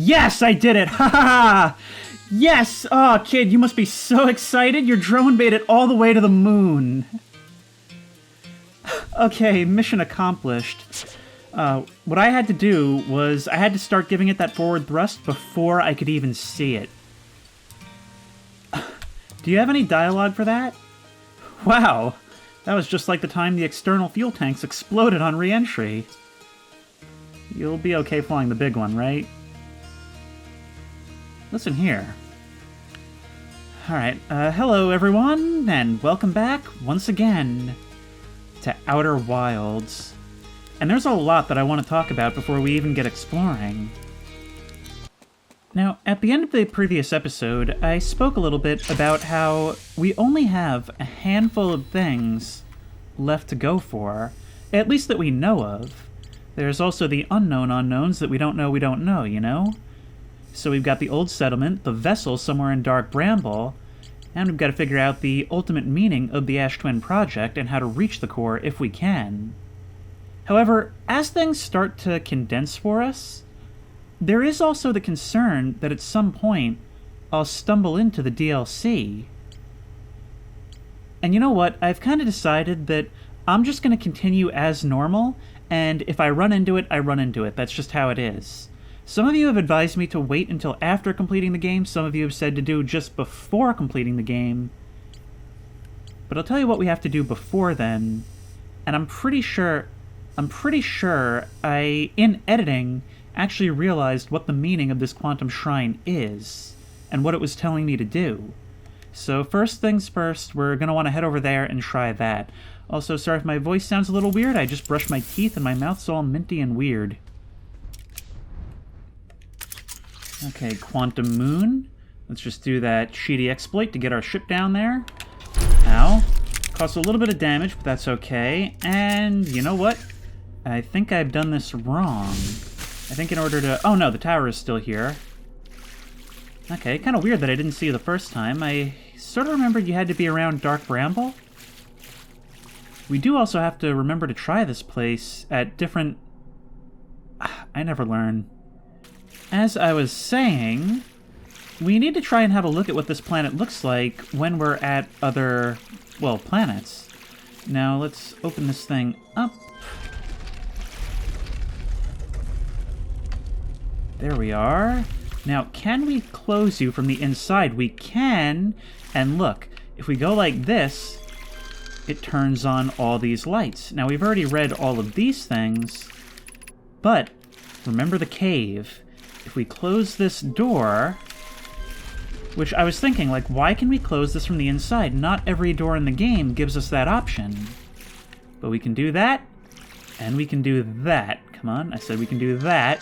Yes, I did it! Ha ha ha! Yes! Oh, kid, you must be so excited. Your drone made it all the way to the moon. Okay, mission accomplished. What I had to do was I had to start giving it that forward thrust before I could even see it. Do you have any dialogue for that? Wow, that was just like the time the external fuel tanks exploded on re-entry. You'll be okay flying the big one, right? Listen here. Alright, hello everyone, and welcome back once again to Outer Wilds. And there's a lot that I want to talk about before we even get exploring. Now, at the end of the previous episode, I spoke a little bit about how we only have a handful of things left to go for, at least that we know of. There's also the unknown unknowns that we don't know, you know? So we've got the old settlement, the vessel somewhere in dark Bramble, and we've got to figure out the ultimate meaning of the Ash Twin Project and how to reach the core if we can. However, as things start to condense for us, there is also the concern that at some point I'll stumble into the DLC. And you know what? I've kind of decided that I'm just going to continue as normal, and if I run into it, I run into it. That's just how it is. Some of you have advised me to wait until after completing the game. Some of you have said to do just before completing the game. But I'll tell you what we have to do before then. And I'm pretty sure I, in editing, actually realized what the meaning of this Quantum Shrine is, and what it was telling me to do. So first things first, we're going to want to head over there and try that. Also, sorry if my voice sounds a little weird, I just brushed my teeth and my mouth's all minty and weird. Okay, Quantum Moon. Let's just do that cheaty exploit to get our ship down there. Ow. Costs a little bit of damage, but that's okay. And you know what? I think I've done this wrong. I think in order to... Oh no, the tower is still here. Okay, kind of weird that I didn't see you the first time. I sort of remembered you had to be around Dark Bramble. We do also have to remember to try this place at different... I never learn. As I was saying, we need to try and have a look at what this planet looks like when we're at other, well, planets. Now, let's open this thing up. There we are. Now, can we close you from the inside? We can. And look, if we go like this, it turns on all these lights. Now, we've already read all of these things, but remember the cave. If we close this door, which I was thinking, like, why can we close this from the inside? Not every door in the game gives us that option. But we can do that, and we can do that. Come on, I said we can do that.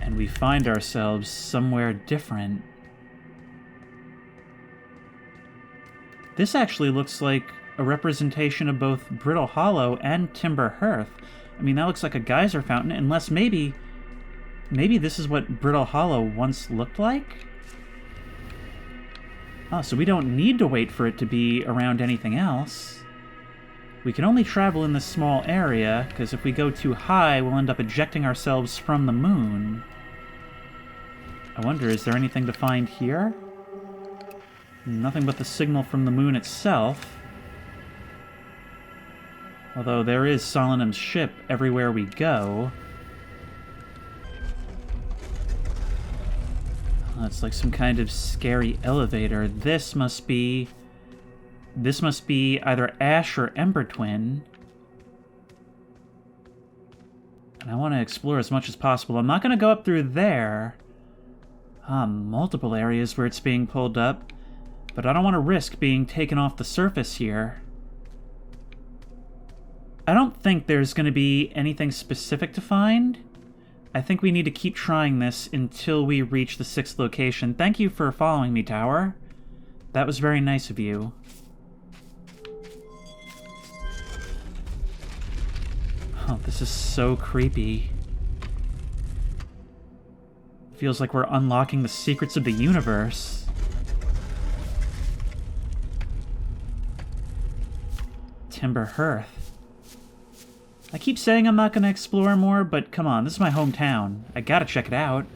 And we find ourselves somewhere different. This actually looks like a representation of both Brittle Hollow and Timber Hearth. I mean, that looks like a geyser fountain, unless maybe this is what Brittle Hollow once looked like? Oh, so we don't need to wait for it to be around anything else. We can only travel in this small area, because if we go too high, we'll end up ejecting ourselves from the moon. I wonder, is there anything to find here? Nothing but the signal from the moon itself. Although there is Solemnum's ship everywhere we go. Oh, it's like some kind of scary elevator. This must be either Ash or Ember Twin. And I want to explore as much as possible. I'm not going to go up through there. Multiple areas where it's being pulled up. But I don't want to risk being taken off the surface here. I don't think there's going to be anything specific to find. I think we need to keep trying this until we reach the 6th location. Thank you for following me, Tower. That was very nice of you. Oh, this is so creepy. Feels like we're unlocking the secrets of the universe. timber hearth. I keep saying I'm not going to explore more, but come on, this is my hometown. I gotta check it out.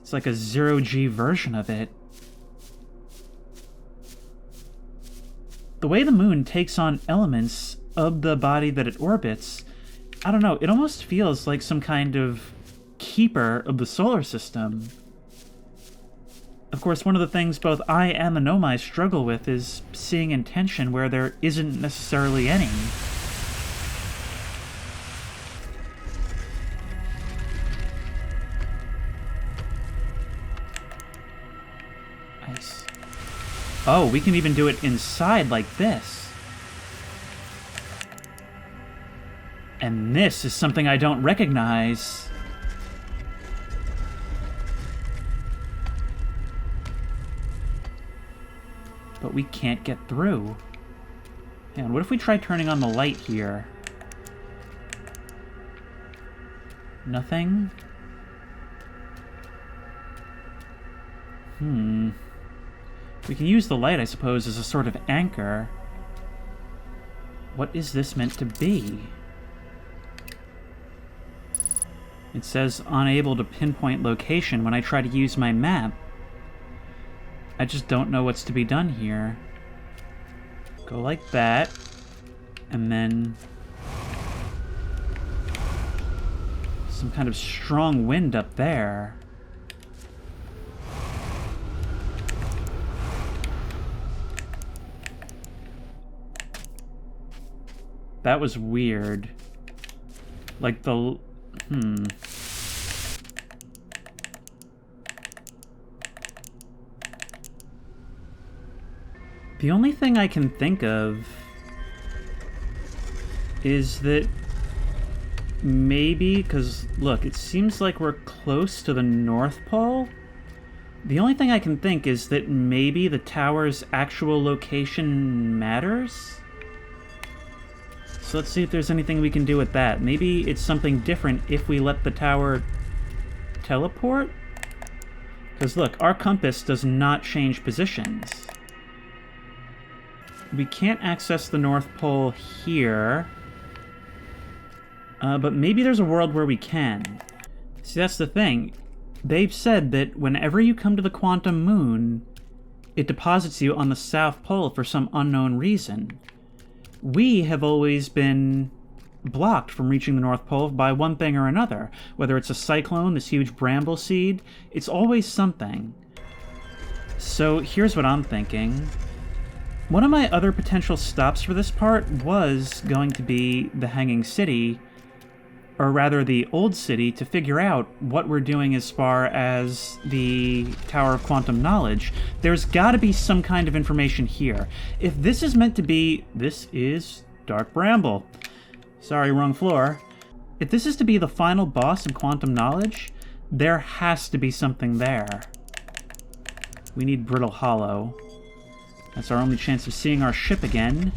It's like a zero-G version of it. The way the moon takes on elements of the body that it orbits, I don't know, it almost feels like some kind of keeper of the solar system. Of course, one of the things both I and the Nomai struggle with is seeing intention where there isn't necessarily any. Nice. Oh, we can even do it inside like this. And this is something I don't recognize. But we can't get through. Hang on, what if we try turning on the light here? Nothing? We can use the light, I suppose, as a sort of anchor. What is this meant to be? It says unable to pinpoint location when I try to use my map. I just don't know what's to be done here. Go like that, and then some kind of strong wind up there. That was weird. Like the... The only thing I can think of is that maybe, because look, it seems like we're close to the North Pole. The only thing I can think is that maybe the tower's actual location matters? So let's see if there's anything we can do with that. Maybe it's something different if we let the tower teleport? Because look, our compass does not change positions. We can't access the North Pole here. But maybe there's a world where we can. See, that's the thing. They've said that whenever you come to the quantum moon, it deposits you on the South Pole for some unknown reason. We have always been blocked from reaching the North Pole by one thing or another. Whether it's a cyclone, this huge bramble seed, it's always something. So here's what I'm thinking. One of my other potential stops for this part was going to be the Hanging City, or rather the Old City, to figure out what we're doing as far as the Tower of Quantum Knowledge. There's got to be some kind of information here. If this is meant to be... This is Dark Bramble. Sorry, wrong floor. If this is to be the final boss in Quantum Knowledge, there has to be something there. We need Brittle Hollow. That's our only chance of seeing our ship again.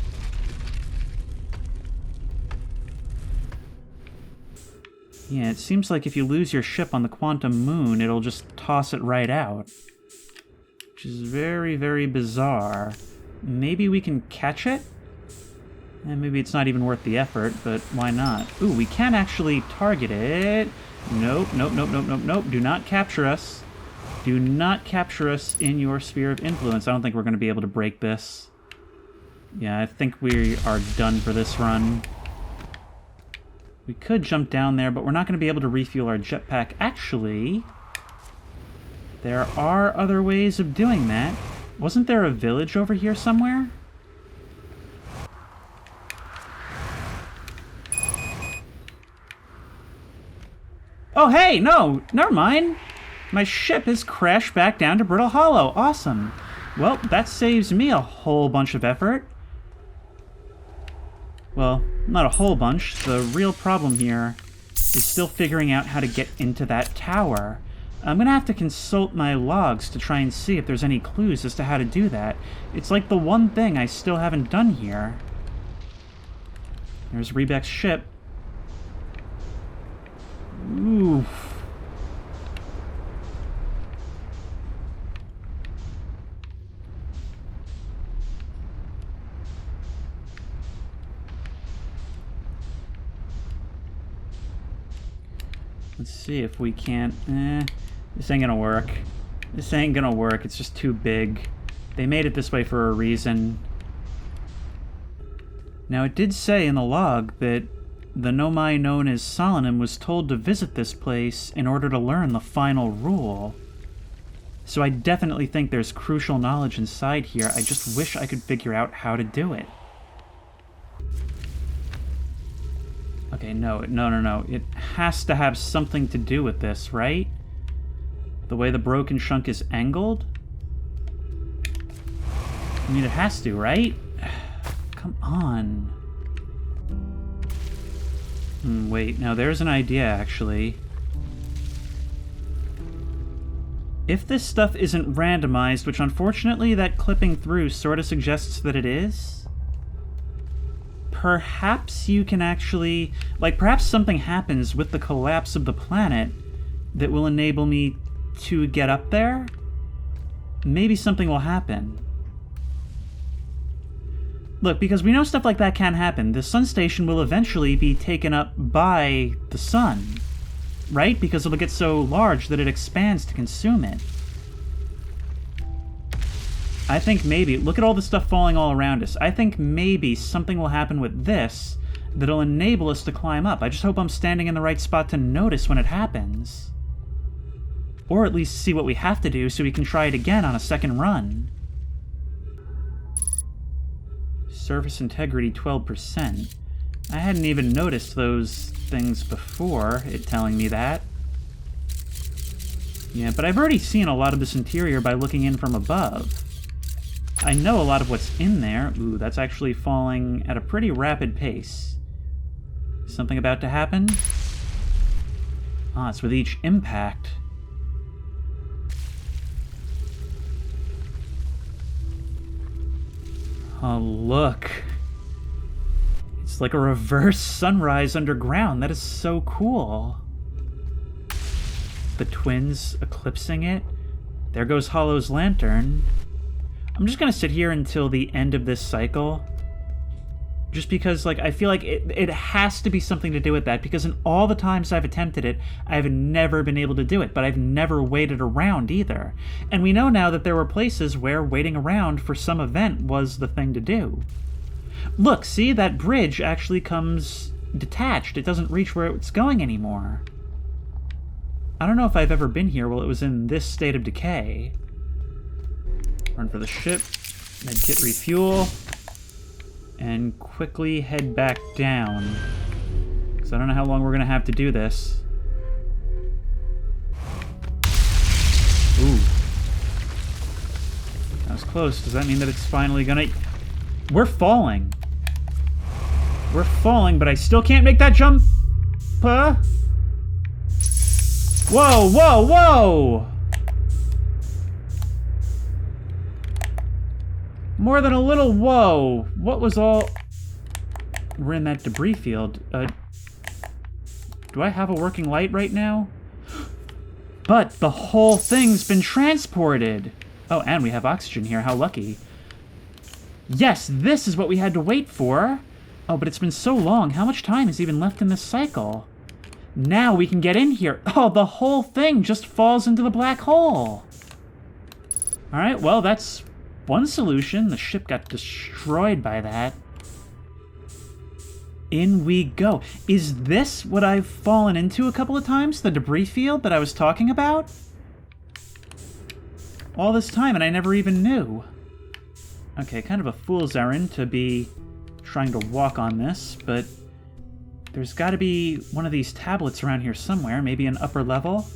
Yeah, it seems like if you lose your ship on the quantum moon, it'll just toss it right out. Which is very, very bizarre. Maybe we can catch it? And maybe it's not even worth the effort, but why not? Ooh, we can actually target it. Nope, nope, nope, nope, nope, nope. Do not capture us. Do not capture us in your sphere of influence. I don't think we're going to be able to break this. Yeah, I think we are done for this run. We could jump down there, but we're not going to be able to refuel our jetpack. Actually, there are other ways of doing that. Wasn't there a village over here somewhere? Oh, hey, no, never mind. My ship has crashed back down to Brittle Hollow. Awesome. Well, that saves me a whole bunch of effort. Well, not a whole bunch. The real problem here is still figuring out how to get into that tower. I'm gonna have to consult my logs to try and see if there's any clues as to how to do that. It's like the one thing I still haven't done here. There's Rebek's ship. Oof. Let's see if we can't... this ain't gonna work. This ain't gonna work. It's just too big. They made it this way for a reason. Now, it did say in the log that the Nomai known as Solonim was told to visit this place in order to learn the final rule. So I definitely think there's crucial knowledge inside here. I just wish I could figure out how to do it. Okay, no. It has to have something to do with this, right? The way the broken chunk is angled? I mean, it has to, right? Come on. Wait, now there's an idea, actually. If this stuff isn't randomized, which unfortunately that clipping through sort of suggests that it is, perhaps you can actually... Like, perhaps something happens with the collapse of the planet that will enable me to get up there? Maybe something will happen. Look, because we know stuff like that can happen. The sun station will eventually be taken up by the sun, right? Because it'll get so large that it expands to consume it. I think maybe, look at all the stuff falling all around us. I think maybe something will happen with this that'll enable us to climb up. I just hope I'm standing in the right spot to notice when it happens. Or at least see what we have to do so we can try it again on a second run. Surface integrity 12%. I hadn't even noticed those things before it telling me that. Yeah, but I've already seen a lot of this interior by looking in from above. I know a lot of what's in there. Ooh, that's actually falling at a pretty rapid pace. Something about to happen? Ah, it's with each impact. Oh, look. It's like a reverse sunrise underground. That is so cool. The twins eclipsing it. There goes Hollow's lantern. I'm just gonna sit here until the end of this cycle. Just because, like, I feel like it has to be something to do with that, because in all the times I've attempted it, I've never been able to do it, but I've never waited around either. And we know now that there were places where waiting around for some event was the thing to do. Look, see? That bridge actually comes detached. It doesn't reach where it's going anymore. I don't know if I've ever been here while it was in this state of decay. Run for the ship. Medkit refuel. And quickly head back down. Because I don't know how long we're going to have to do this. Ooh. That was close. Does that mean that it's finally going to... We're falling. We're falling, but I still can't make that jump. Whoa, whoa, whoa! More than a little whoa. What was all... We're in that debris field. Do I have a working light right now? But the whole thing's been transported. Oh, and we have oxygen here. How lucky. Yes, this is what we had to wait for. Oh, but it's been so long. How much time is even left in this cycle? Now we can get in here. Oh, the whole thing just falls into the black hole. All right, well, that's... one solution. The ship got destroyed by that. In we go. Is this what I've fallen into a couple of times? The debris field that I was talking about? All this time, and I never even knew. Okay, kind of a fool's errand to be trying to walk on this, but there's got to be one of these tablets around here somewhere. Maybe an upper level?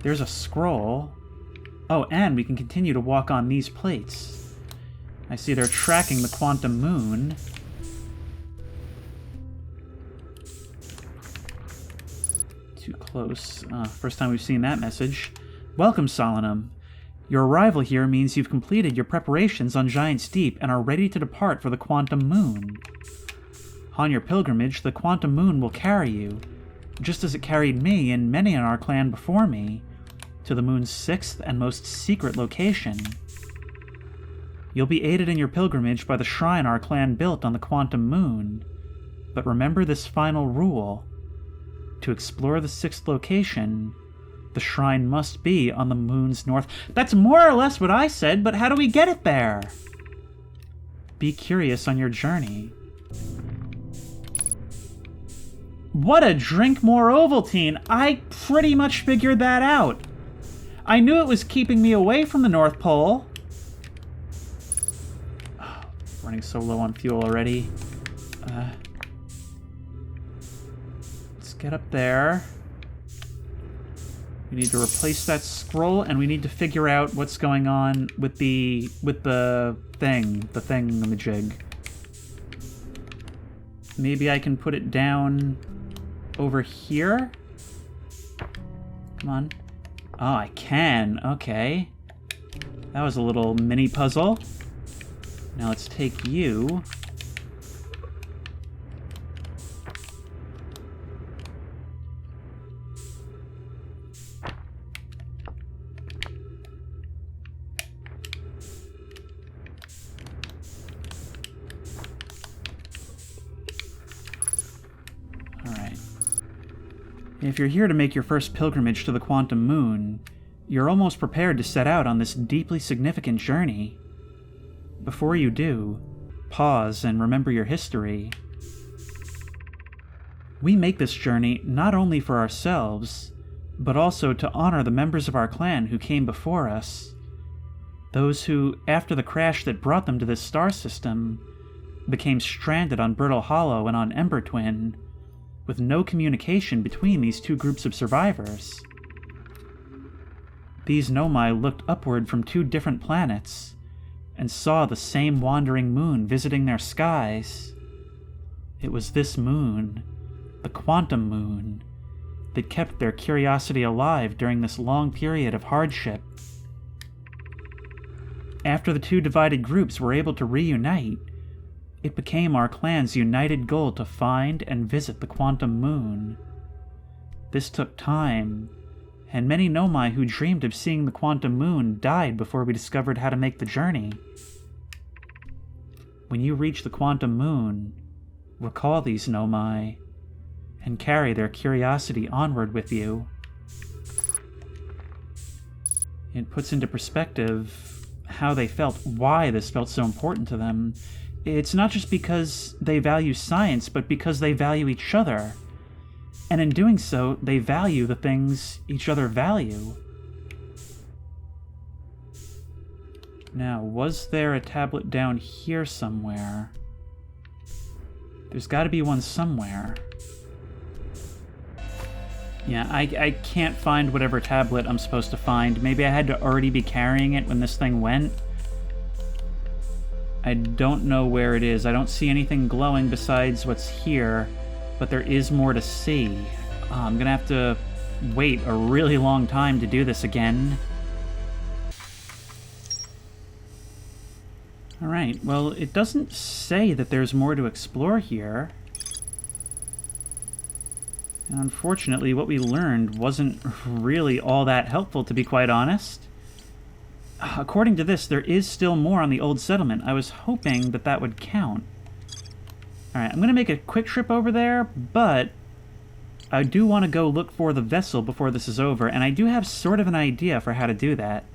There's a scroll. Oh, and we can continue to walk on these plates. I see they're tracking the quantum moon. Too close. First time we've seen that message. Welcome, Solonim. Your arrival here means you've completed your preparations on Giant's Deep and are ready to depart for the quantum moon. On your pilgrimage, the quantum moon will carry you, just as it carried me and many in our clan before me, to the moon's 6th and most secret location. You'll be aided in your pilgrimage by the shrine our clan built on the quantum moon. But remember this final rule. To explore the 6th location, the shrine must be on the moon's north... That's more or less what I said, but how do we get it there? Be curious on your journey. What a drink more Ovaltine! I pretty much figured that out. I knew it was keeping me away from the North Pole. Oh, running so low on fuel already. Let's get up there. We need to replace that scroll, and we need to figure out what's going on with the thingamajig. Maybe I can put it down over here? Come on. Oh, I can. Okay. That was a little mini puzzle. Now let's take you. If you're here to make your first pilgrimage to the Quantum Moon, you're almost prepared to set out on this deeply significant journey. Before you do, pause and remember your history. We make this journey not only for ourselves, but also to honor the members of our clan who came before us. Those who, after the crash that brought them to this star system, became stranded on Brittle Hollow and on Ember Twin, with no communication between these two groups of survivors. These Nomai looked upward from 2 different planets and saw the same wandering moon visiting their skies. It was this moon, the Quantum Moon, that kept their curiosity alive during this long period of hardship. After the 2 divided groups were able to reunite, it became our clan's united goal to find and visit the Quantum Moon. This took time, and many Nomai who dreamed of seeing the Quantum Moon died before we discovered how to make the journey. When you reach the Quantum Moon, recall these Nomai, and carry their curiosity onward with you. It puts into perspective how they felt, why this felt so important to them. It's not just because they value science, but because they value each other. And in doing so, they value the things each other value. Now, was there a tablet down here somewhere? There's got to be one somewhere. Yeah, I can't find whatever tablet I'm supposed to find. Maybe I had to already be carrying it when this thing went. I don't know where it is. I don't see anything glowing besides what's here, but there is more to see. I'm gonna have to wait a really long time to do this again. Alright, well, it doesn't say that there's more to explore here. And unfortunately, what we learned wasn't really all that helpful, to be quite honest. According to this, there is still more on the old settlement. I was hoping that that would count. Alright, I'm going to make a quick trip over there, but I do want to go look for the vessel before this is over, and I do have sort of an idea for how to do that.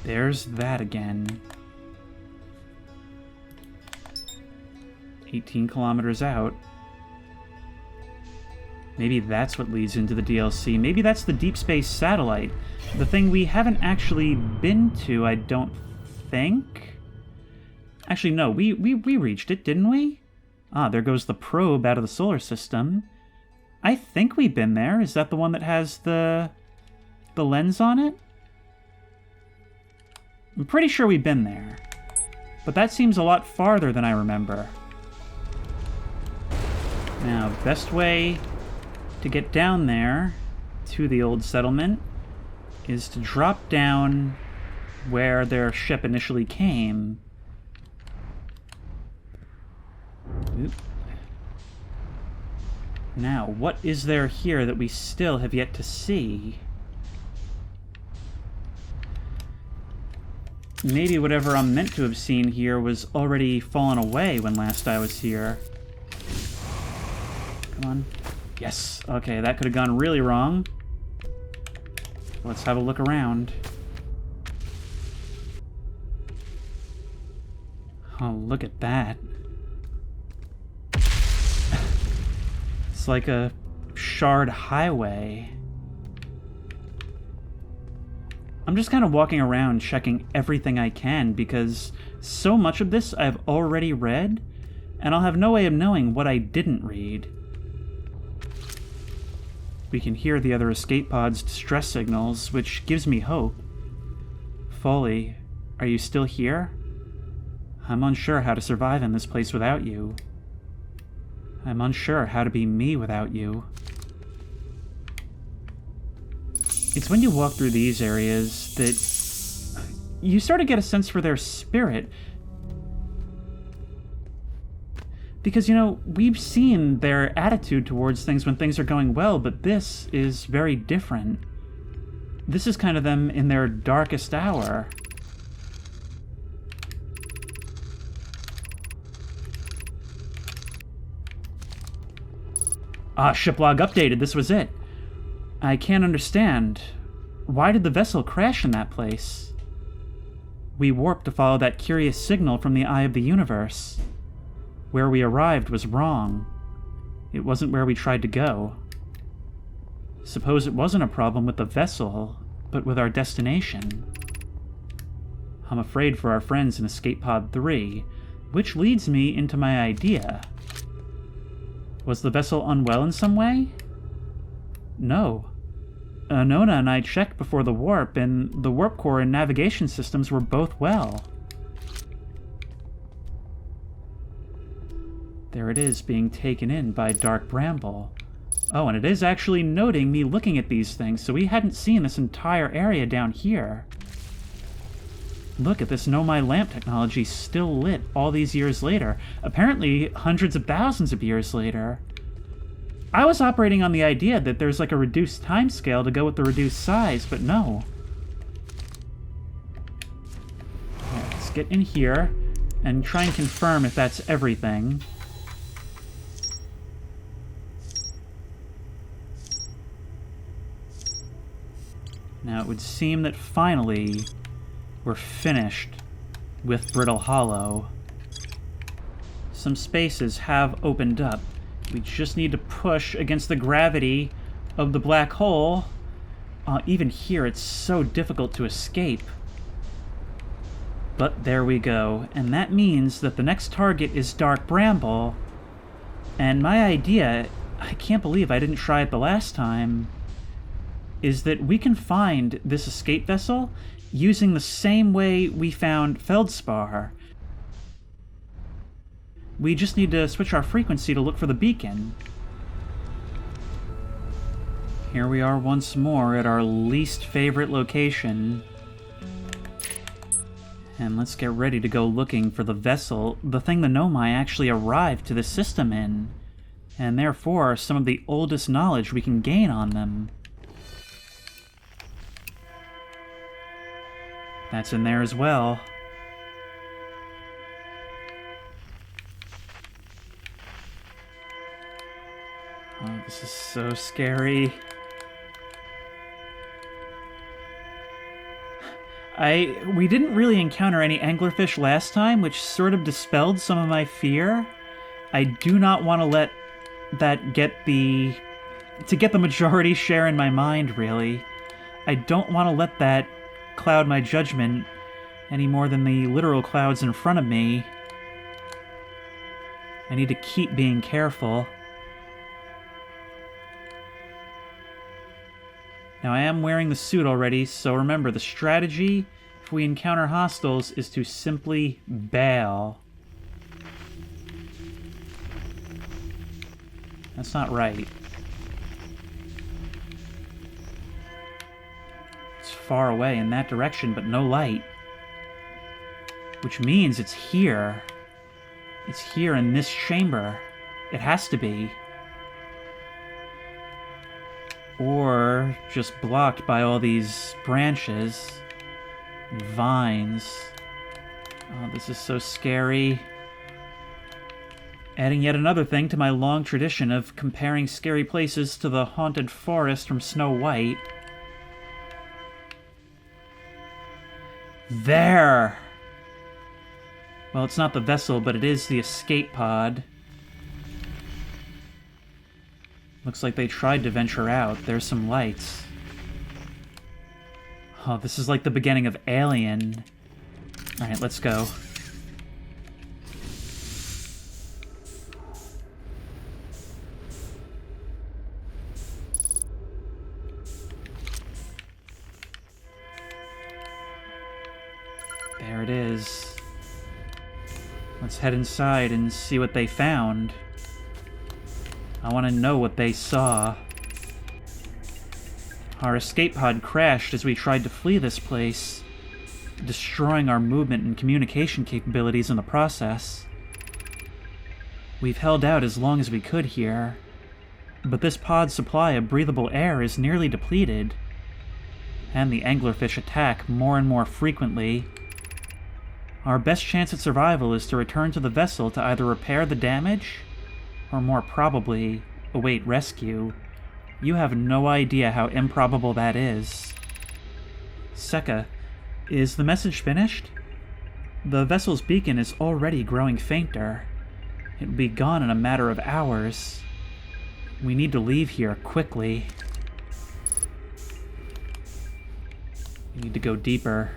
There's that again. 18 kilometers out. Maybe that's what leads into the DLC. Maybe that's the deep space satellite. The thing we haven't actually been to, I don't think. Actually, no, we reached it, didn't we? Ah, there goes the probe out of the solar system. I think we've been there. Is that the one that has the lens on it? I'm pretty sure we've been there. But that seems a lot farther than I remember. Now, best way to get down there to the old settlement is to drop down where their ship initially came. Oop. Now, what is there here that we still have yet to see? Maybe whatever I'm meant to have seen here was already fallen away when last I was here. Come on. Yes. Okay, that could have gone really wrong. Let's have a look around. Oh, look at that. It's like a shard highway. I'm just kind of walking around checking everything I can because so much of this I've already read, and I'll have no way of knowing what I didn't read. We can hear the other escape pod's distress signals, which gives me hope. Foley, are you still here? I'm unsure how to survive in this place without you. I'm unsure how to be me without you. It's when you walk through these areas that you sort of get a sense for their spirit. Because, you know, we've seen their attitude towards things when things are going well, but this is very different. This is kind of them in their darkest hour. Ah, shiplog updated, this was it. I can't understand. Why did the vessel crash in that place? We warped to follow that curious signal from the eye of the universe. Where we arrived was wrong. It wasn't where we tried to go. Suppose it wasn't a problem with the vessel, but with our destination. I'm afraid for our friends in Escape Pod 3, which leads me into my idea. Was the vessel unwell in some way? No. Nona and I checked before the warp, and the warp core and navigation systems were both well. There it is, being taken in by Dark Bramble. Oh, and it is actually noting me looking at these things, so we hadn't seen this entire area down here. Look at this Know My Lamp technology still lit all these years later. Apparently hundreds of thousands of years later. I was operating on the idea that there's like a reduced time scale to go with the reduced size, but no. Right, let's get in here and try and confirm if that's everything. Now it would seem that finally we're finished with Brittle Hollow. Some spaces have opened up. We just need to push against the gravity of the black hole. Even here, it's so difficult to escape. But there we go. And that means that the next target is Dark Bramble. And my idea, I can't believe I didn't try it the last time, is that we can find this escape vessel using the same way we found Feldspar. We just need to switch our frequency to look for the beacon. Here we are once more at our least favorite location. And let's get ready to go looking for the vessel, the thing the Nomai actually arrived to the system in, and therefore some of the oldest knowledge we can gain on them. That's in there as well. Oh, this is so scary. We didn't really encounter any anglerfish last time, which sort of dispelled some of my fear. I do not want to let that get the majority share in my mind, really. I don't want to let that cloud my judgment any more than the literal clouds in front of me. I need to keep being careful. Now, I am wearing the suit already, so remember, the strategy, if we encounter hostiles, is to simply bail. That's not right. It's far away in that direction, but no light. Which means it's here. It's here in this chamber. It has to be. Or just blocked by all these branches and vines. Oh, this is so scary. Adding yet another thing to my long tradition of comparing scary places to the haunted forest from Snow White. There! Well, it's not the vessel, but it is the escape pod. Looks like they tried to venture out. There's some lights. Oh, this is like the beginning of Alien. Alright, let's go. There it is. Let's head inside and see what they found. I want to know what they saw. Our escape pod crashed as we tried to flee this place, destroying our movement and communication capabilities in the process. We've held out as long as we could here, but this pod's supply of breathable air is nearly depleted, and the anglerfish attack more and more frequently. Our best chance at survival is to return to the vessel to either repair the damage, or more probably, await rescue. You have no idea how improbable that is. Sekka, is the message finished? The vessel's beacon is already growing fainter. It will be gone in a matter of hours. We need to leave here quickly. We need to go deeper.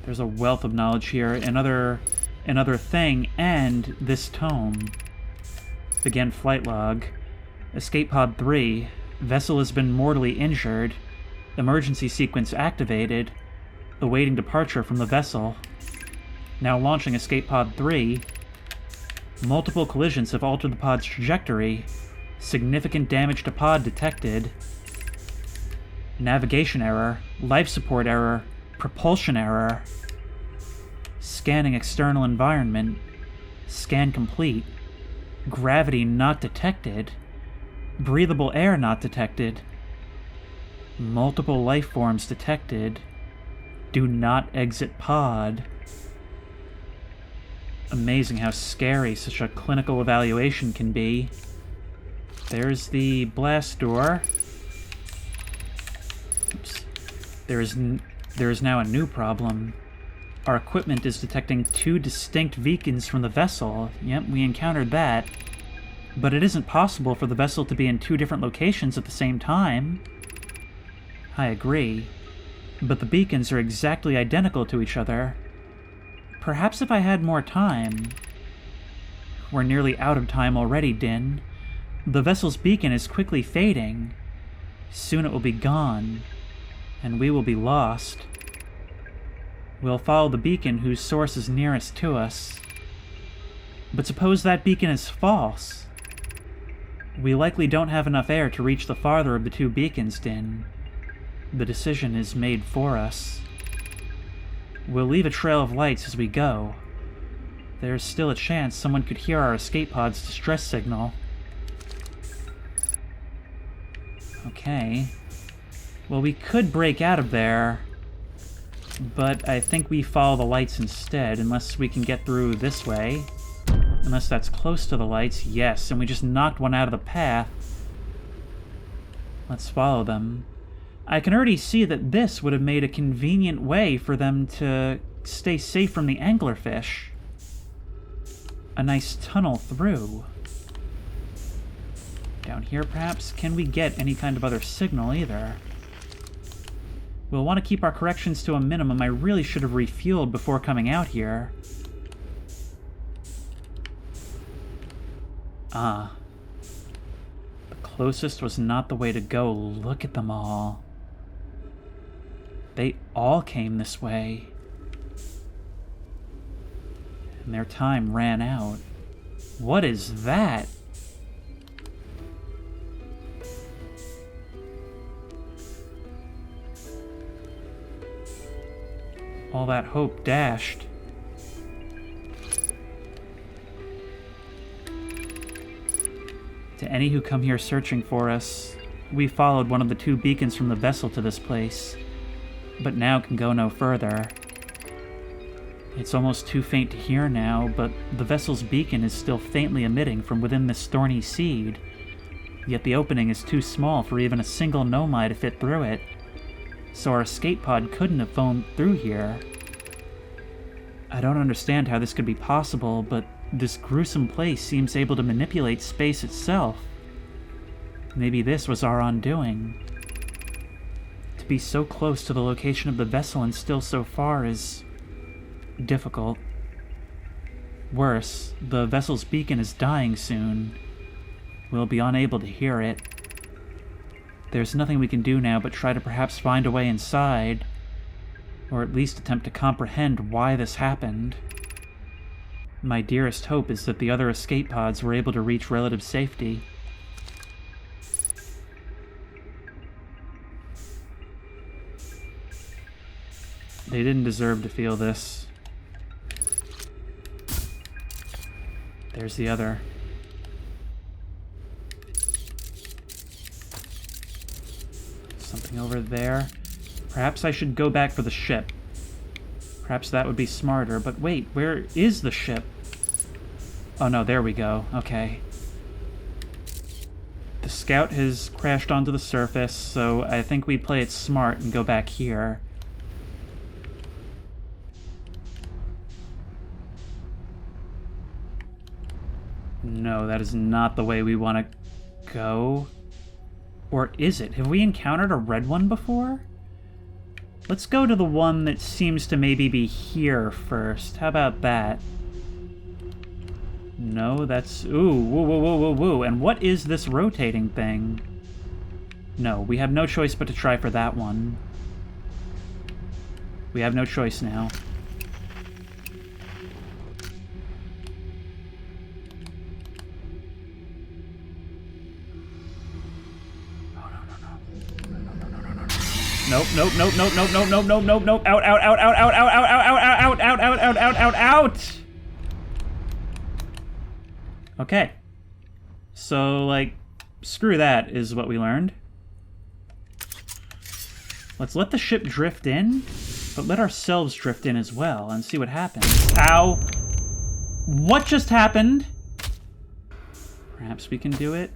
There's a wealth of knowledge here, another thing, and this tome. Begin flight log. Escape pod 3. Vessel has been mortally injured. Emergency sequence activated. Awaiting departure from the vessel. Now launching escape pod 3. Multiple collisions have altered the pod's trajectory. Significant damage to pod detected. Navigation error. Life support error. Propulsion error. Scanning external environment. Scan complete. Gravity not detected. Breathable air not detected. Multiple life forms detected. Do not exit pod. Amazing how scary such a clinical evaluation can be. There's the blast door. Oops. There is now a new problem. Our equipment is detecting 2 distinct beacons from the vessel. Yep, we encountered that. But it isn't possible for the vessel to be in 2 different locations at the same time. I agree. But the beacons are exactly identical to each other. Perhaps if I had more time... We're nearly out of time already, Din. The vessel's beacon is quickly fading. Soon it will be gone, and we will be lost. We'll follow the beacon whose source is nearest to us. But suppose that beacon is false. We likely don't have enough air to reach the farther of the 2 beacons, Din. The decision is made for us. We'll leave a trail of lights as we go. There's still a chance someone could hear our escape pod's distress signal. Okay. Well, we could break out of there, but I think we follow the lights instead, unless we can get through this way. Unless that's close to the lights. Yes, and we just knocked one out of the path. Let's follow them. I can already see that this would have made a convenient way for them to stay safe from the anglerfish. A nice tunnel through. Down here, perhaps? Can we get any kind of other signal, either? We'll want to keep our corrections to a minimum. I really should have refueled before coming out here. Ah. The closest was not the way to go. Look at them all. They all came this way. And their time ran out. What is that? All that hope dashed. To any who come here searching for us, we followed one of the 2 beacons from the vessel to this place, but now can go no further. It's almost too faint to hear now, but the vessel's beacon is still faintly emitting from within this thorny seed. Yet the opening is too small for even a single nomai to fit through it. So our escape pod couldn't have flown through here. I don't understand how this could be possible, but this gruesome place seems able to manipulate space itself. Maybe this was our undoing. To be so close to the location of the vessel and still so far is difficult. Worse, the vessel's beacon is dying soon. We'll be unable to hear it. There's nothing we can do now but try to perhaps find a way inside, or at least attempt to comprehend why this happened. My dearest hope is that the other escape pods were able to reach relative safety. They didn't deserve to feel this. There's the other. Something over there. Perhaps I should go back for the ship. Perhaps that would be smarter, but wait, where is the ship? Oh no, there we go. Okay. The scout has crashed onto the surface, so I think we play it smart and go back here. No, that is not the way we want to go. Or is it? Have we encountered a red one before? Let's go to the one that seems to maybe be here first. How about that? No, that's... Ooh, woo, woo, woo, woo, woo. And what is this rotating thing? No, we have no choice but to try for that one. We have no choice now. Nope, nope, nope, nope, nope, nope, nope, nope, nope, nope. Out, out, out, out, out, out, out, out, out, out, out, out, out, out, out, out. Okay. So, like, screw that is what we learned. Let's let the ship drift in, but let ourselves drift in as well and see what happens. Ow. What just happened? Perhaps we can do it.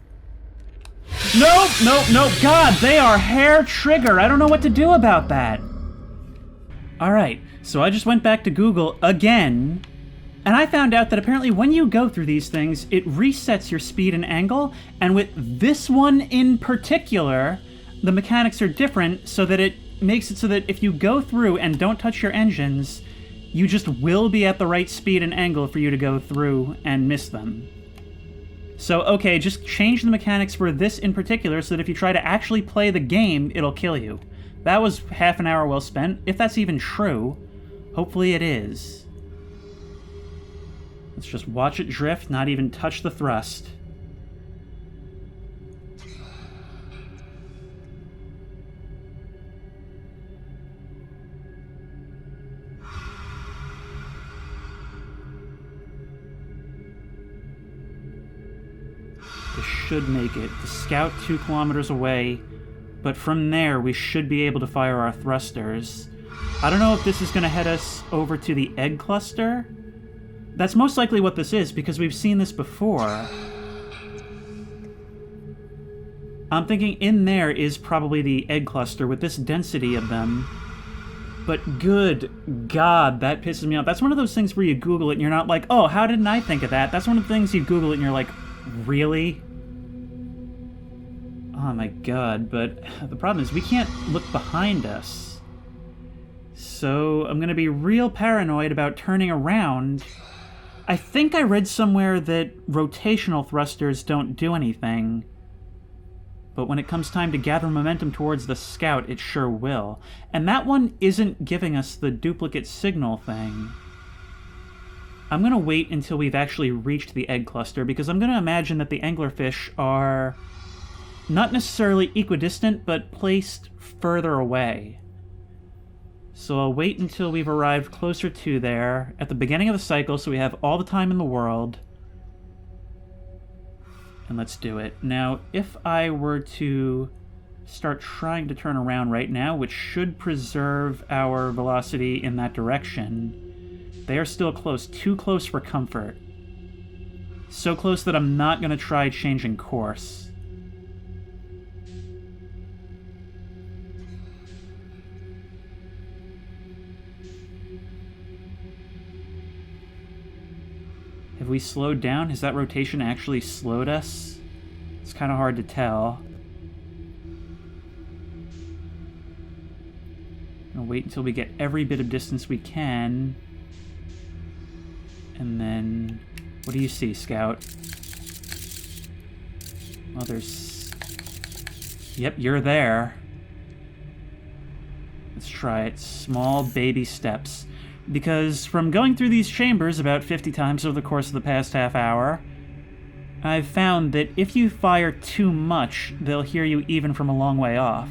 Nope, nope, nope. God, they are hair trigger. I don't know what to do about that. Alright, so I just went back to Google again, and I found out that apparently when you go through these things, it resets your speed and angle, and with this one in particular, the mechanics are different so that it makes it so that if you go through and don't touch your engines, you just will be at the right speed and angle for you to go through and miss them. So, okay, just change the mechanics for this in particular so that if you try to actually play the game, it'll kill you. That was half an hour well spent, if that's even true. Hopefully it is. Let's just watch it drift, not even touch the thrust. This should make it. The scout 2 kilometers away, but from there we should be able to fire our thrusters. I don't know if this is going to head us over to the egg cluster. That's most likely what this is, because we've seen this before. I'm thinking in there is probably the egg cluster with this density of them. But good God, that pisses me off. That's one of those things where you Google it and you're not like, oh, how didn't I think of that? That's one of the things you Google it and you're like, really? Oh my God, but the problem is we can't look behind us. So I'm gonna be real paranoid about turning around. I think I read somewhere that rotational thrusters don't do anything. But when it comes time to gather momentum towards the scout, it sure will. And that one isn't giving us the duplicate signal thing. I'm gonna wait until we've actually reached the egg cluster, because I'm gonna imagine that the anglerfish are not necessarily equidistant, but placed further away. So I'll wait until we've arrived closer to there, at the beginning of the cycle, so we have all the time in the world. And let's do it. Now, if I were to start trying to turn around right now, which should preserve our velocity in that direction, They are still close. Too close for comfort. So close that I'm not going to try changing course. Have we slowed down? Has that rotation actually slowed us? It's kind of hard to tell. I'll wait until we get every bit of distance we can. And then... What do you see, Scout? Well, there's... Yep, you're there. Let's try it. Small baby steps. Because from going through these chambers about 50 times over the course of the past half hour, I've found that if you fire too much, they'll hear you even from a long way off.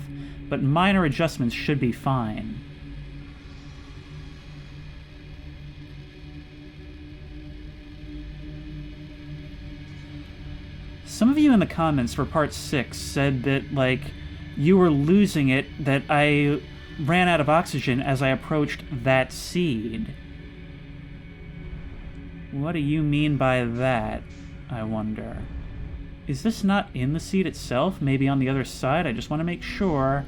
But minor adjustments should be fine. Some of you in the comments for part 6 said that, like, you were losing it, that I ran out of oxygen as I approached that seed. What do you mean by that, I wonder? Is this not in the seed itself? Maybe on the other side? I just want to make sure.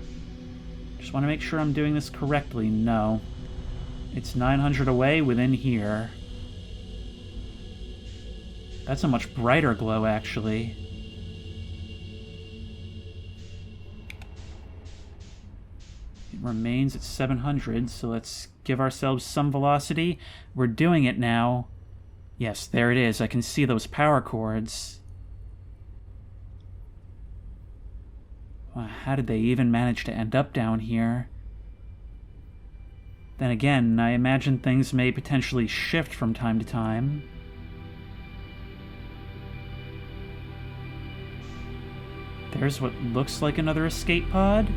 Just want to make sure I'm doing this correctly. No. It's 900 away within here. That's a much brighter glow, actually. It remains at 700, so let's give ourselves some velocity. We're doing it now. Yes, there it is. I can see those power cords. Wow, how did they even manage to end up down here? Then again, I imagine things may potentially shift from time to time. There's what looks like another escape pod.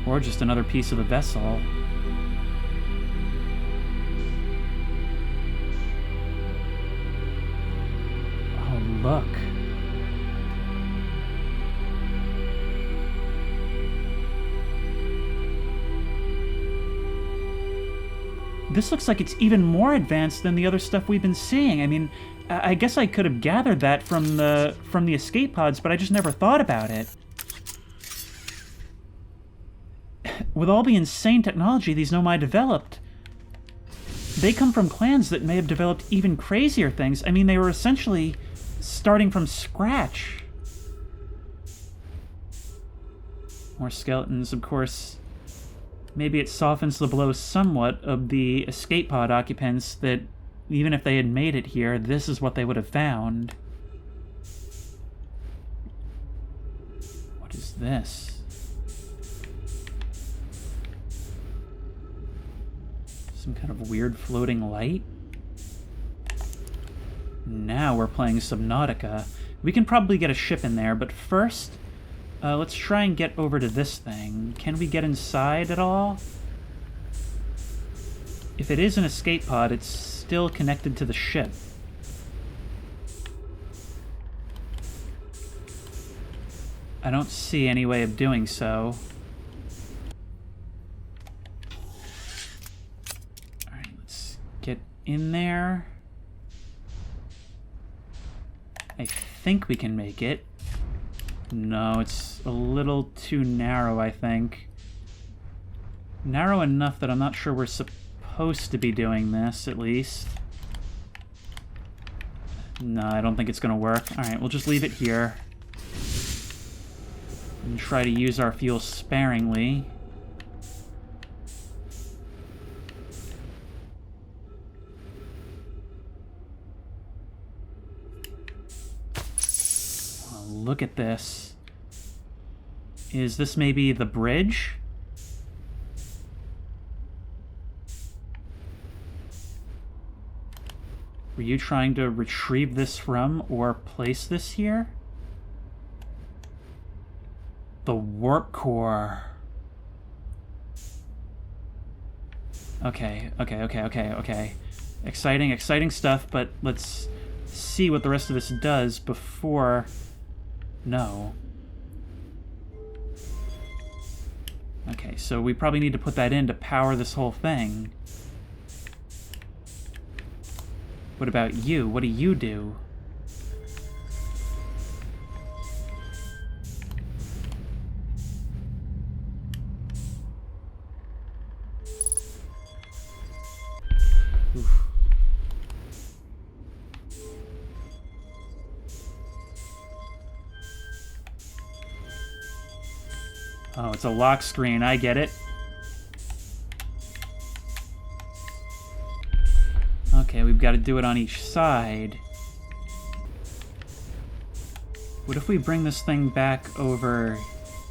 Or just another piece of the vessel. Oh, look. This looks like it's even more advanced than the other stuff we've been seeing. I mean, I guess I could have gathered that from the escape pods, but I just never thought about it. With all the insane technology these Nomai developed, they come from clans that may have developed even crazier things. I mean, they were essentially starting from scratch. More skeletons, of course. Maybe it softens the blow somewhat of the escape pod occupants that, even if they had made it here, this is what they would have found. What is this? Some kind of weird floating light? Now we're playing Subnautica. We can probably get a ship in there, but first, let's try and get over to this thing. Can we get inside at all? If it is an escape pod, it's still connected to the ship. I don't see any way of doing so. Alright, let's get in there. I think we can make it. No, it's a little too narrow, I think. Narrow enough that I'm not sure we're supposed to be doing this, at least. No, I don't think it's going to work. Alright, we'll just leave it here. And try to use our fuel sparingly. Oh, look at this. Is this maybe the bridge? Were you trying to retrieve this from or place this here? The warp core. Okay. Exciting stuff, but let's see what the rest of this does before... No. Okay, so we probably need to put that in to power this whole thing. What about you? What do you do? Oof. Oh, it's a lock screen. I get it. Okay, we've got to do it on each side. What if we bring this thing back over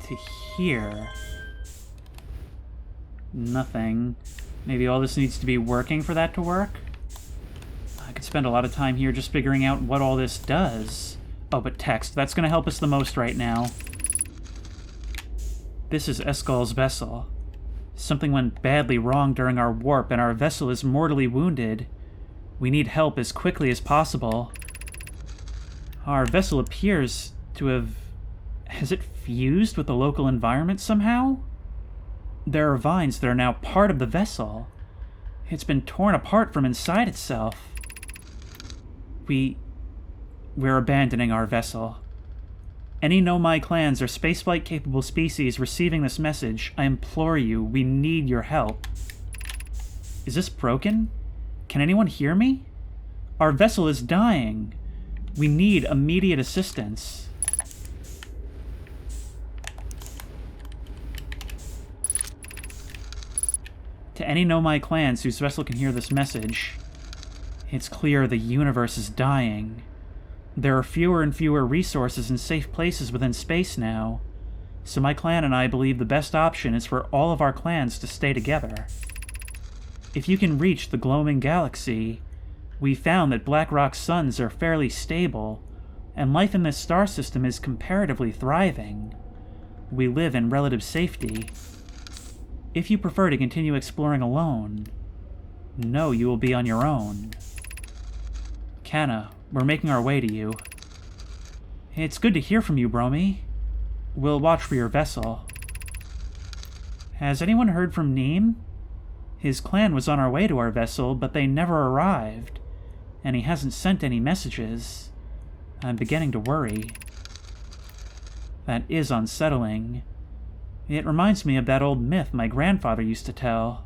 to here? Nothing. Maybe all this needs to be working for that to work? I could spend a lot of time here just figuring out what all this does. Oh, but text. That's going to help us the most right now. This is Escal's vessel. Something went badly wrong during our warp, and our vessel is mortally wounded. We need help as quickly as possible. Our vessel appears to have... Has it fused with the local environment somehow? There are vines that are now part of the vessel. It's been torn apart from inside itself. We're abandoning our vessel. Any Nomai clans or spaceflight-capable species receiving this message, I implore you, we need your help. Is this broken? Can anyone hear me? Our vessel is dying. We need immediate assistance. To any Nomai clans whose vessel can hear this message, it's clear the universe is dying. There are fewer and fewer resources and safe places within space now, so my clan and I believe the best option is for all of our clans to stay together. If you can reach the glowing galaxy, we found that Black Rock's suns are fairly stable, and life in this star system is comparatively thriving. We live in relative safety. If you prefer to continue exploring alone, know you will be on your own. Kanna, we're making our way to you. It's good to hear from you, Bromi. We'll watch for your vessel. Has anyone heard from Neem? His clan was on our way to our vessel, but they never arrived, and he hasn't sent any messages. I'm beginning to worry. That is unsettling. It reminds me of that old myth my grandfather used to tell.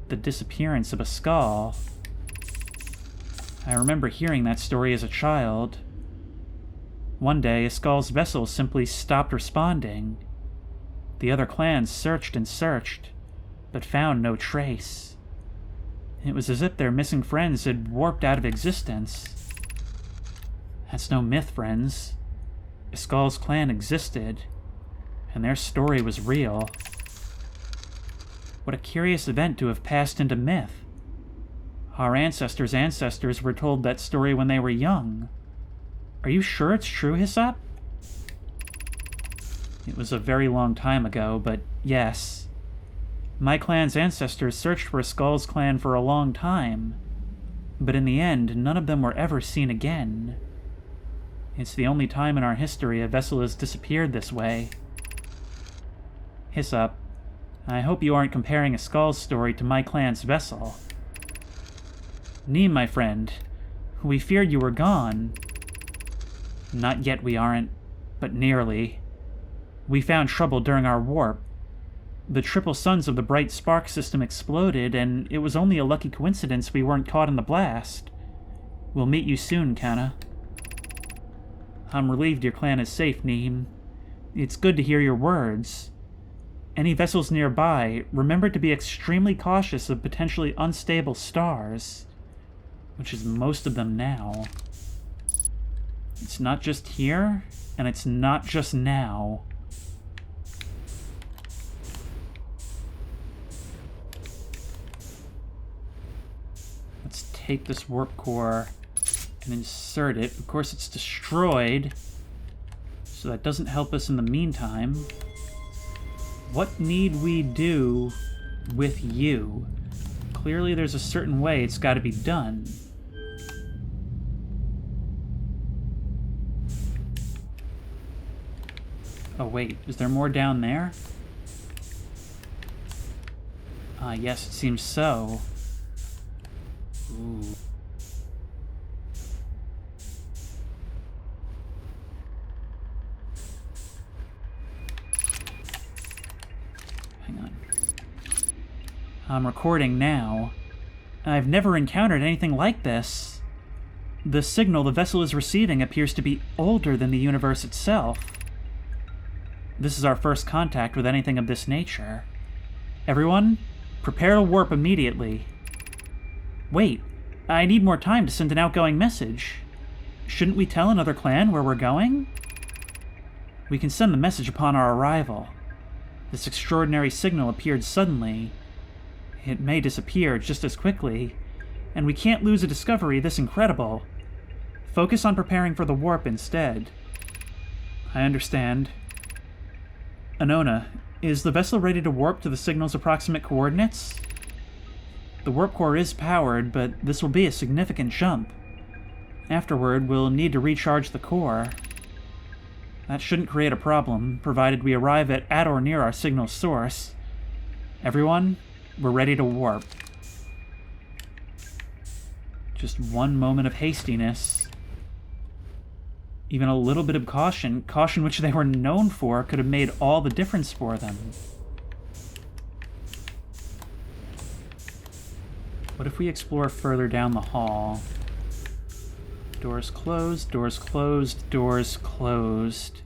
The disappearance of a skull. I remember hearing that story as a child. One day, Escal's vessel simply stopped responding. The other clans searched and searched, but found no trace. It was as if their missing friends had warped out of existence. That's no myth, friends. Escal's clan existed, and their story was real. What a curious event to have passed into myth. Our ancestors' ancestors were told that story when they were young. Are you sure it's true, Hyssop? It was a very long time ago, but yes. My clan's ancestors searched for Escal's clan for a long time, but in the end, none of them were ever seen again. It's the only time in our history a vessel has disappeared this way. Hyssop, I hope you aren't comparing Escal's story to my clan's vessel. Neem, my friend, we feared you were gone. Not yet we aren't, but nearly. We found trouble during our warp. The triple suns of the bright spark system exploded, and it was only a lucky coincidence we weren't caught in the blast. We'll meet you soon, Kanna. I'm relieved your clan is safe, Neem. It's good to hear your words. Any vessels nearby, remember to be extremely cautious of potentially unstable stars. Which is most of them now. It's not just here, and it's not just now. Let's take this warp core and insert it. Of course, it's destroyed, so that doesn't help us in the meantime. What need we do with you? Clearly, there's a certain way it's got to be done. Oh wait, is there more down there? Yes, it seems so. Ooh. I'm recording now. I've never encountered anything like this. The signal the vessel is receiving appears to be older than the universe itself. This is our first contact with anything of this nature. Everyone, prepare to warp immediately. Wait, I need more time to send an outgoing message. Shouldn't we tell another clan where we're going? We can send the message upon our arrival. This extraordinary signal appeared suddenly. It may disappear just as quickly, and we can't lose a discovery this incredible. Focus on preparing for the warp instead. I understand. Anona, is the vessel ready to warp to the signal's approximate coordinates? The warp core is powered, but this will be a significant jump. Afterward, we'll need to recharge the core. That shouldn't create a problem, provided we arrive at or near our signal source. Everyone, we're ready to warp. Just one moment of hastiness. Even a little bit of caution which they were known for, could have made all the difference for them. What if we explore further down the hall? Doors closed, doors closed, doors closed.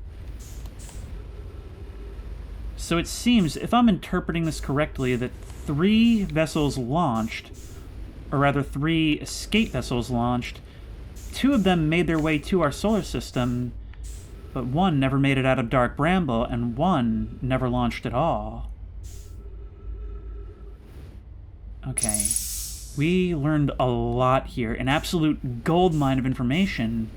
So it seems, if I'm interpreting this correctly, that 3 vessels launched, or rather 3 escape vessels launched. 2 of them made their way to our solar system, but 1 never made it out of Dark Bramble, and 1 never launched at all. Okay. We learned a lot here, an absolute goldmine of information,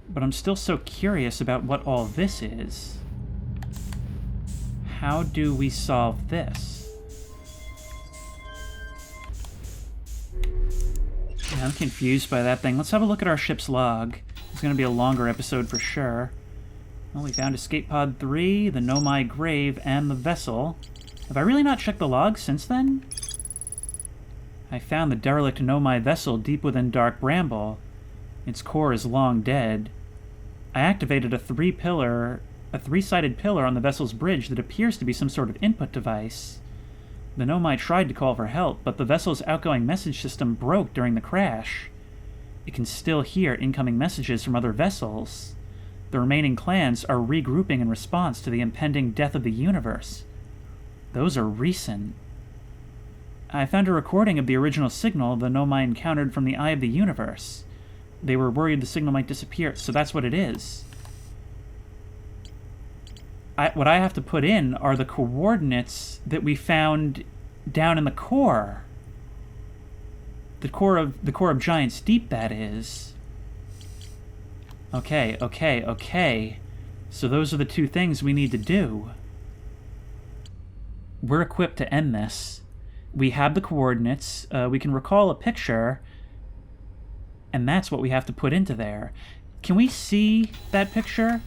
but I'm still so curious about what all this is. How do we solve this? Yeah, I'm confused by that thing. Let's have a look at our ship's log. It's going to be a longer episode for sure. Well, we found Escape Pod 3, the Nomai Grave, and the vessel. Have I really not checked the log since then? I found the derelict Nomai vessel deep within Dark Bramble. Its core is long dead. I activated a 3-sided pillar on the vessel's bridge that appears to be some sort of input device. The Nomai tried to call for help, but the vessel's outgoing message system broke during the crash. It can still hear incoming messages from other vessels. The remaining clans are regrouping in response to the impending death of the universe. Those are recent. I found a recording of the original signal the Nomai encountered from the Eye of the Universe. They were worried the signal might disappear, so that's what it is. What I have to put in are the coordinates that we found down in the core. The core of Giant's Deep, that is. Okay. So those are the 2 things we need to do. We're equipped to end this. We have the coordinates, we can recall a picture, and that's what we have to put into there. Can we see that picture?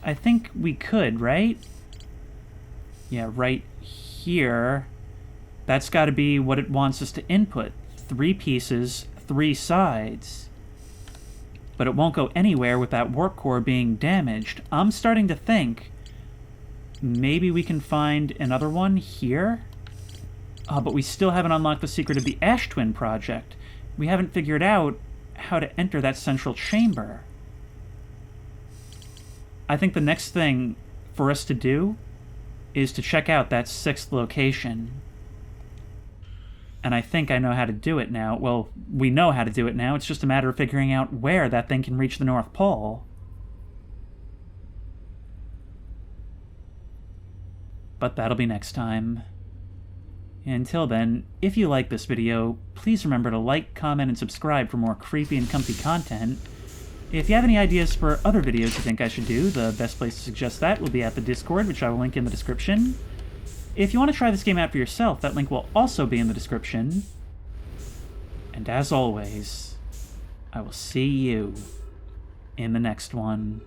I think we could, right? Yeah, right here. That's got to be what it wants us to input. 3 pieces, 3 sides. But it won't go anywhere with that warp core being damaged. I'm starting to think maybe we can find another one here? Oh, but we still haven't unlocked the secret of the Ash Twin project. We haven't figured out how to enter that central chamber. I think the next thing for us to do is to check out that 6th location. And I think I know how to do it now. Well, we know how to do it now. It's just a matter of figuring out where that thing can reach the North Pole. But that'll be next time. Until then, if you like this video, please remember to like, comment, and subscribe for more creepy and comfy content. If you have any ideas for other videos you think I should do, the best place to suggest that will be at the Discord, which I will link in the description. If you want to try this game out for yourself, that link will also be in the description. And as always, I will see you in the next one.